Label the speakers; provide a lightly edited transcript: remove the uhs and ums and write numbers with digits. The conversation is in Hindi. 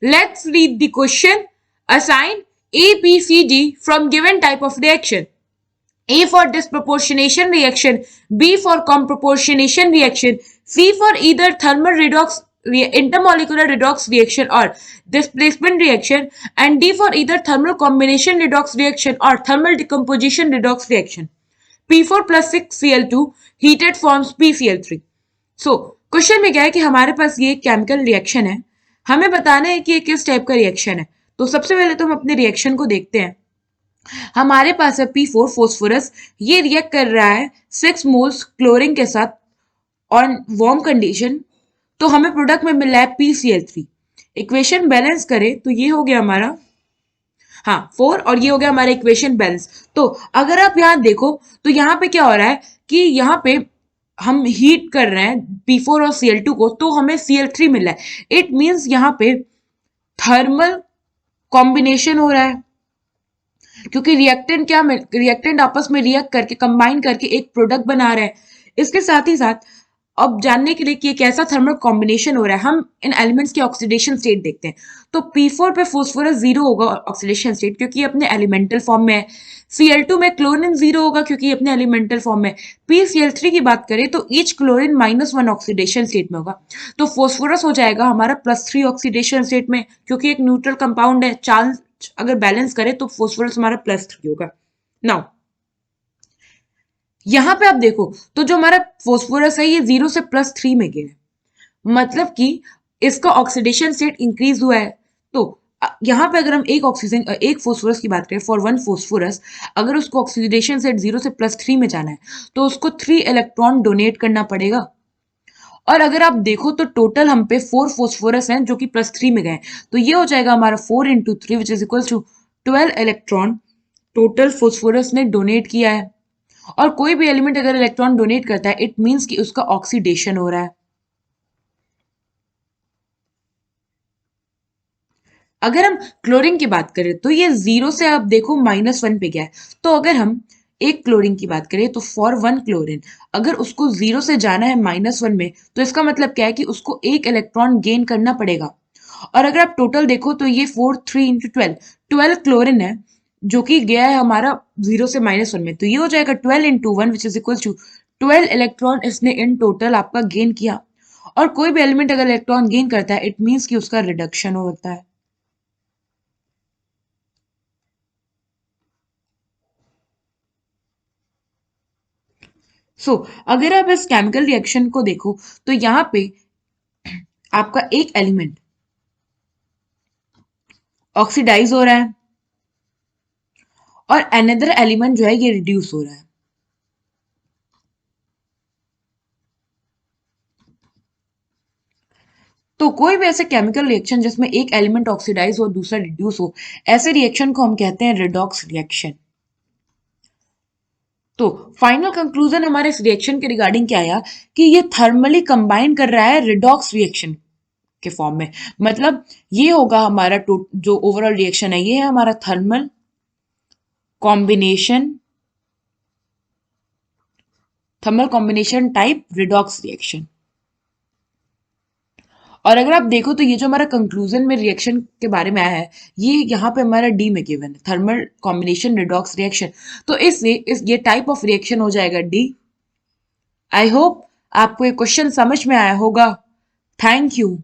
Speaker 1: Let's read the question. Assign A, B, C, D from given type of reaction. A for disproportionation reaction, B for comproportionation reaction, C for either thermal redox intermolecular redox reaction or displacement reaction, and D for either thermal combination redox reaction or thermal decomposition redox reaction. P4 plus 6Cl2 heated forms PCl3. So question में क्या है कि हमारे पास ये केमिकल रिएक्शन है, हमें बताना है कि ये किस टाइप का रिएक्शन है। तो सबसे पहले तो हम अपने रिएक्शन को देखते हैं। हमारे पास है P4 फोस्फोरस, ये रिएक्ट कर रहा है 6 मोल्स क्लोरीन के साथ ऑन वार्म कंडीशन, तो हमें प्रोडक्ट में मिल रहा है PCl3। इक्वेशन बैलेंस करें तो ये हो गया हमारा, हाँ 4, और ये हो गया हमारा इक्वेशन बैलेंस। तो अगर आप यहाँ देखो तो यहाँ पे क्या हो रहा है कि यहाँ पे हम हीट कर रहे हैं P4 और Cl2 को, तो हमें Cl3 मिल रहा है। इट मीन्स यहाँ पे थर्मल कॉम्बिनेशन हो रहा है, क्योंकि रिएक्टेंट आपस में रिएक्ट करके कंबाइन करके एक प्रोडक्ट बना रहे हैं। इसके साथ ही साथ अब जानने के लिए कि कैसा थर्मल कॉम्बिनेशन हो रहा है, हम इन एलिमेंट्स की ऑक्सीडेशन स्टेट देखते हैं। तो P4 पे फोस्फोरस 0 होगा ऑक्सीडेशन स्टेट, क्योंकि अपने एलिमेंटल फॉर्म में है। Cl2 में क्लोरीन 0 होगा क्योंकि अपने एलिमेंटल फॉर्म में। PCl3 की बात करें तो ईच क्लोरीन -1 ऑक्सीडेशन स्टेट में होगा, तो फोस्फोरस हो जाएगा हमारा +3 ऑक्सीडेशन स्टेट में, क्योंकि एक न्यूट्रल कंपाउंड है। चार्ज अगर बैलेंस करें तो फोस्फोरस हमारा +3 होगा। नाउ यहां पे आप देखो तो जो हमारा फोस्फोरस है ये 0 से +3 में गया है, मतलब कि इसका ऑक्सीडेशन स्टेट इंक्रीज हुआ है। तो यहां पे अगर हम एक फोस्फोरस की बात करें, फॉर 1 फोस्फोरस, अगर उसको ऑक्सीडेशन स्टेट 0 से +3 में जाना है तो उसको 3 इलेक्ट्रॉन डोनेट करना पड़ेगा। और अगर आप देखो तो टोटल हम पे 4 फोस्फोरस हैं जो कि +3 में गए, तो ये हो जाएगा हमारा 4 × 3 which is equal to 12 electron total phosphorus ने डोनेट किया है। और कोई भी एलिमेंट अगर इलेक्ट्रॉन डोनेट करता है, इट मींस कि उसका ऑक्सीडेशन हो रहा है। अगर हम क्लोरीन की बात करें तो ये 0 से आप देखो -1 पे गया है। तो अगर हम एक क्लोरीन की बात करें तो फॉर 1 क्लोरीन अगर उसको 0 से जाना है -1 में, तो इसका मतलब क्या है कि उसको एक इलेक्ट्रॉन गेन करना पड़ेगा। और अगर आप टोटल देखो तो ये 4 3 × 12 क्लोरीन है जो कि गया है हमारा 0 से -1 में, तो ये हो जाएगा 12 × 1 which is equal to 12 electron इसने इन टोटल आपका गेन किया। और कोई भी एलिमेंट अगर इलेक्ट्रॉन गेन करता है, इट मीन्स कि उसका रिडक्शन होता है। अगर आप इस केमिकल रिएक्शन को देखो तो यहाँ पे आपका एक एलिमेंट ऑक्सीडाइज हो रहा है और अनदर एलिमेंट जो है ये रिड्यूस हो रहा है। तो कोई भी ऐसे केमिकल रिएक्शन जिसमें एक एलिमेंट ऑक्सीडाइज हो दूसरा रिड्यूस हो, ऐसे रिएक्शन को हम कहते हैं रिडॉक्स रिएक्शन। तो फाइनल कंक्लूजन हमारे इस रिएक्शन के रिगार्डिंग क्या आया कि ये थर्मली कंबाइन कर रहा है रिडॉक्स रिएक्शन के फॉर्म में। मतलब ये होगा हमारा जो ओवरऑल रिएक्शन है, ये है हमारा thermal combination type redox reaction. और अगर आप देखो तो ये जो हमारा कंक्लूजन में रिएक्शन के बारे में आया है, ये यहाँ पे हमारा डी में गिवन है, थर्मल कॉम्बिनेशन रिडॉक्स रिएक्शन। तो इससे ये टाइप ऑफ रिएक्शन हो जाएगा डी। आई होप आपको ये क्वेश्चन समझ में आया होगा। Thank you.